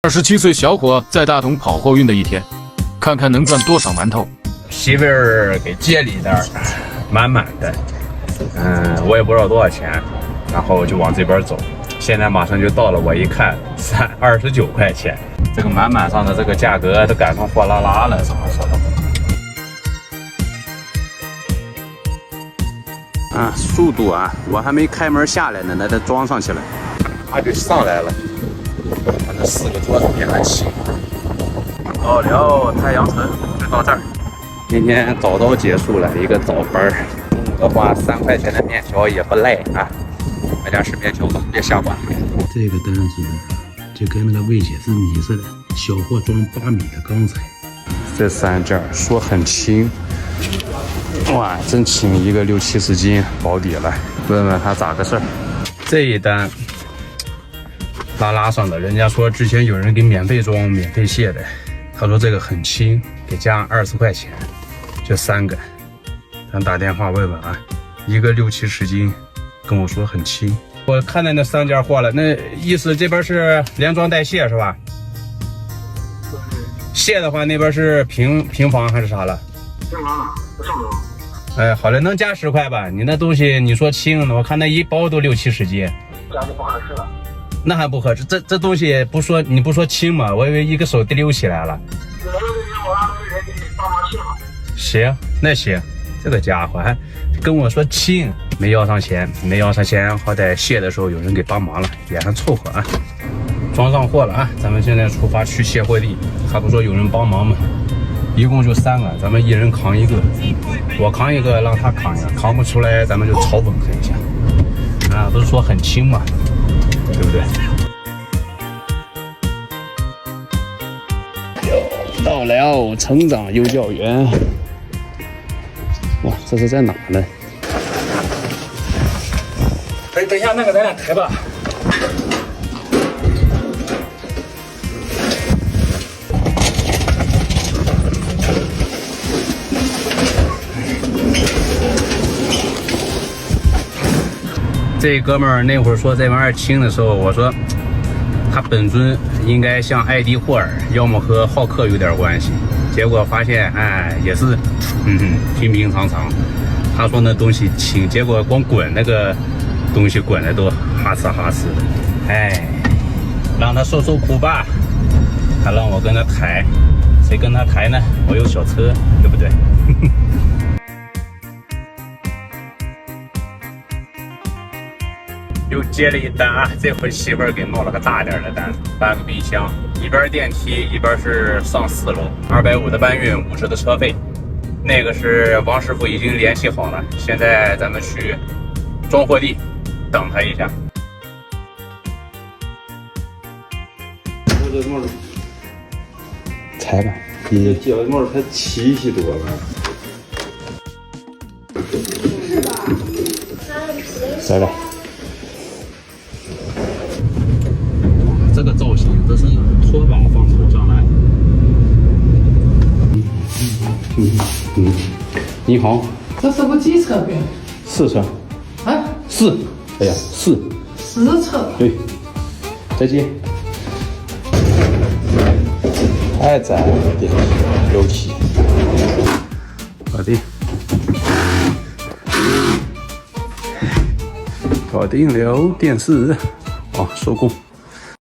27岁小伙在大同跑货运的一天，看看能赚多少馒头。媳妇儿给接了一袋，满满的，我也不知道多少钱，然后就往这边走。现在马上就到了，我一看，29块钱，这个满满上的这个价格都赶上货拉拉了，怎么说的？啊，速度啊，我还没开门下来呢，那它装上去了，它就上来了。它那4个桌子也还行。到了太阳城就到这儿。今天早结束了，一个早班。中午的话，3块钱的面条也不赖啊。买点吃面条吧，别瞎管。这个单子就跟那个未解之谜似的，小货装8米的钢材。这3件说很轻，哇，真轻，一个60-70斤，保底了。问问他咋个事儿？这一单拉上的，人家说之前有人给免费装、免费卸的，他说这个很轻，给加20块钱，就3个。咱打电话问问啊，一个60-70斤，跟我说很轻。我看到那3件货了，那意思这边是连装带卸是吧？卸的话那边是平房还是啥了？平房，上楼。哎，好嘞，能加10块吧？你那东西你说轻的，我看那一包都60-70斤，加就不合适了。那还不合适，这东西不说你不说轻吗？我以为一个手溜起来了。我让那个人给你帮忙卸吧。行，那行，这个家伙还跟我说轻，没要上钱，好歹卸的时候有人给帮忙了，也还凑合啊。装上货了啊，咱们现在出发去卸货地。他不说有人帮忙吗？一共就3个，咱们一人扛一个，我扛一个，让他扛一个，扛不出来咱们就嘲讽他一下。啊，不是说很轻吗？对不对？到了成长幼教园。哇，这是在哪呢？哎，等一下，那个咱俩抬吧。这哥们儿那会儿说这玩意儿轻的时候，我说他本尊应该像艾迪霍尔，要么和浩克有点关系。结果发现，哎，也是，平平常常。他说那东西轻，结果光滚那个东西滚的都哈呲哈呲的。哎，让他受苦吧。他让我跟他抬，谁跟他抬呢？我有小车，对不对？又接了一单啊！这回媳妇儿给弄了个大点的单，搬个冰箱，一边电梯，一边是上4楼，250的搬运，50的车费。那个是王师傅已经联系好了，现在咱们去装货地等他一下。这帽裁吧，这脚帽才70多吧？是吧？裁吧。这个造型，这是拖把放头上来。你好，这是个几车饼4车。啊？4。哎呀，4车。对，再见。太窄了，电梯楼梯。搞定。搞定了，电视。哦，收工。